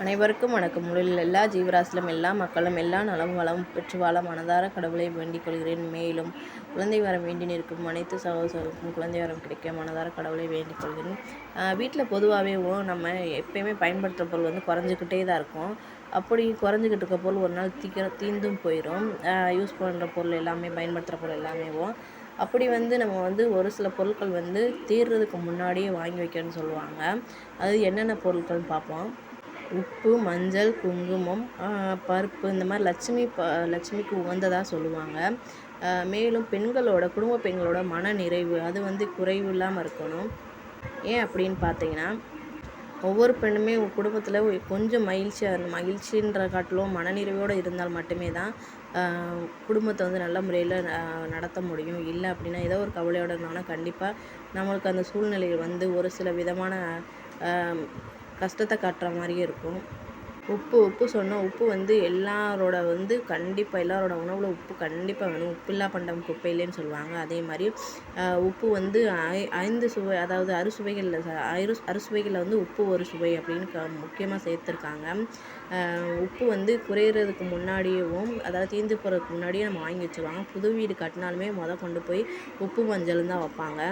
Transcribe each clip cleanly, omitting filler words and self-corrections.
அனைவருக்கும் வணக்கம். முதலில் எல்லா ஜீவராசிலும் எல்லா மக்களும் எல்லா நலம் வளம் பெற்று வாழ மனதார கடவுளை வேண்டிக் கொள்கிறேன். மேலும் குழந்தை வரம் வேண்டி நிற்கும் அனைத்து சகோதரர்களுக்கும் குழந்தை வரம் கிடைக்க மனதார கடவுளை வேண்டிக் கொள்கிறேன். வீட்டில் பொதுவாகவே நம்ம எப்பயுமே பயன்படுத்துகிற பொருள் குறைஞ்சிக்கிட்டே தான் இருக்கும். அப்படி குறைஞ்சிக்கிட்டு இருக்க பொருள் ஒரு நாள் தீந்தும் போயிடும். யூஸ் பண்ணுற பொருள் எல்லாமே, பயன்படுத்துகிற பொருள் எல்லாமே. அப்படி நம்ம ஒரு சில பொருட்கள் தீர்றதுக்கு முன்னாடியே வாங்கி வைக்கணும்னு சொல்லுவாங்க. அது என்னென்ன பொருட்கள்னு பார்ப்போம். உப்பு, மஞ்சள், குங்குமம், பருப்பு, இந்த மாதிரி லட்சுமிக்கு உகந்ததாக சொல்லுவாங்க. மேலும் குடும்ப பெண்களோட மன நிறைவு அது குறைவு இல்லாமல் இருக்கணும். ஏன் அப்படின்னு பார்த்தீங்கன்னா, ஒவ்வொரு பெண்ணுமே குடும்பத்தில் கொஞ்சம் மகிழ்ச்சின்ற காட்டிலும் மனநிறைவோடு இருந்தால் மட்டுமே தான் குடும்பத்தை நல்ல முறையில் நடத்த முடியும். இல்லை அப்படின்னா ஏதோ ஒரு கவலையோடு இருந்தாங்கன்னா கண்டிப்பாக நம்மளுக்கு அந்த சூழ்நிலையில் ஒரு சில விதமான கஷ்டத்தை காட்டுற மாதிரியே இருக்கும். உப்பு சொன்னோம். உப்பு எல்லாரோட கண்டிப்பாக எல்லாரோட உணவில் உப்பு கண்டிப்பாக வேணும். உப்பில்லா பண்டம் குப்பையிலேன்னு சொல்லுவாங்க. அதே மாதிரி உப்பு 5 சுவை, அதாவது அறுசுவைகளில் உப்பு ஒரு சுவை அப்படின்னு முக்கியமாக சேர்த்துருக்காங்க. உப்பு குறையிறதுக்கு முன்னாடியேவும், அதாவது தீர்ந்து போகிறதுக்கு முன்னாடியே நம்ம வாங்கி வச்சுருவாங்க. புது வீடு கட்டினாலுமே கொண்டு போய் உப்பு மஞ்சள் தான் வைப்பாங்க.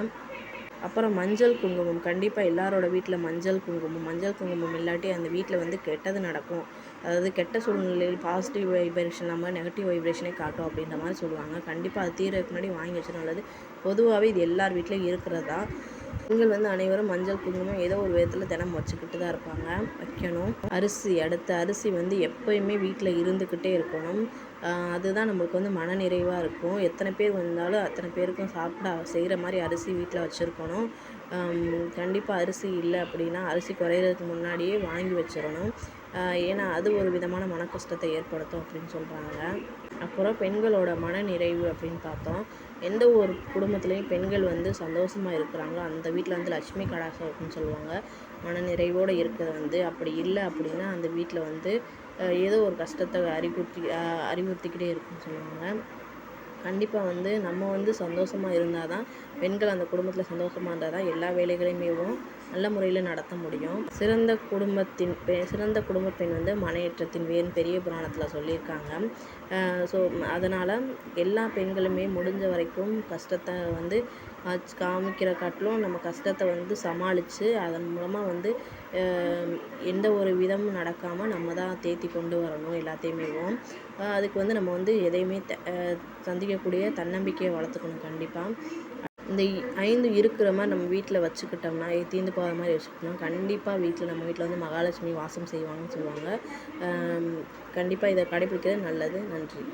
அப்புறம் மஞ்சள் குங்குமம், கண்டிப்பாக எல்லாரோட வீட்டில் மஞ்சள் குங்குமம் இல்லாட்டி அந்த வீட்டில் கெட்டது நடக்கும். அதாவது கெட்ட சூழ்நிலையில் பாசிட்டிவ் வைப்ரேஷன் நம்ம நெகட்டிவ் வைப்ரேஷனே காட்டும் அப்படின்ற மாதிரி சொல்லுவாங்க. கண்டிப்பாக அது தீர்றதுக்கு முன்னாடி வாங்கி வச்சு நல்லது. பொதுவாகவே இது எல்லார் வீட்லேயும் இருக்கிறதா. பெண்கள் அனைவரும் மஞ்சள் குங்குமம் ஏதோ ஒரு விதத்தில் தினம் வச்சுக்கிட்டு தான் இருப்பாங்க, வைக்கணும். அரிசி எப்போயுமே வீட்டில் இருந்துக்கிட்டே இருக்கணும். அதுதான் நம்மளுக்கு மன நிறைவாக இருக்கும். எத்தனை பேர் வந்தாலும் அத்தனை பேருக்கும் சாப்பிட செய்கிற மாதிரி அரிசி வீட்டில் வச்சுருக்கணும். கண்டிப்பாக அரிசி இல்லை அப்படின்னா அரிசி குறையிறதுக்கு முன்னாடியே வாங்கி வச்சிடணும். ஏன்னா அது ஒரு விதமான மன கஷ்டத்தை ஏற்படுத்தும் அப்படின்னு சொல்கிறாங்க. அப்புறம் பெண்களோட மன நிறைவு அப்படின்னு பார்த்தோம். எந்த ஒரு குடும்பத்துலேயும் பெண்கள் சந்தோஷமாக இருக்கிறாங்களோ அந்த வீட்டில் லட்சுமி கடாட்சம் இருக்குன்னு சொல்லுவாங்க. மன நிறைவோடு இருக்கிறது அப்படி இல்லை அப்படின்னா அந்த வீட்டில் ஏதோ ஒரு கஷ்டத்தை அறிவுறுத்திக்கிட்டே இருக்குன்னு சொல்லுவாங்க. கண்டிப்பாக நம்ம சந்தோஷமாக இருந்தால் தான், பெண்கள் அந்த குடும்பத்தில் சந்தோஷமாக இருந்தால் தான் எல்லா வேலைகளையுமே நல்ல முறையில் நடத்த முடியும். சிறந்த குடும்ப பெண் மனையேற்றத்தின் வேறு பெரிய புராணத்தில் சொல்லியிருக்காங்க. ஸோ அதனால் எல்லா பெண்களுமே முடிஞ்ச வரைக்கும் கஷ்டத்தை காமிக்கிற காட்டிலும் நம்ம கஷ்டத்தை சமாளித்து அதன் மூலமாக எந்த ஒரு விதமும் நடக்காமல் நம்ம தான் தேற்றி கொண்டு வரணும் எல்லாத்தையுமே. அதுக்கு நம்ம எதையுமே சந்திக்கக்கூடிய தன்னம்பிக்கையை வளர்த்துக்கணும். கண்டிப்பாக இந்த 5 இருக்கிற மாதிரி நம்ம வீட்டில் வச்சுக்கிட்டோம்னா, தீர்ந்து போகிற மாதிரி வச்சுக்கிட்டோம்னா கண்டிப்பாக நம்ம வீட்டில் மகாலட்சுமி வாசம் செய்வாங்கன்னு சொல்லுவாங்க. கண்டிப்பாக இதை கடைப்பிடிக்கிறது நல்லது. நன்றி.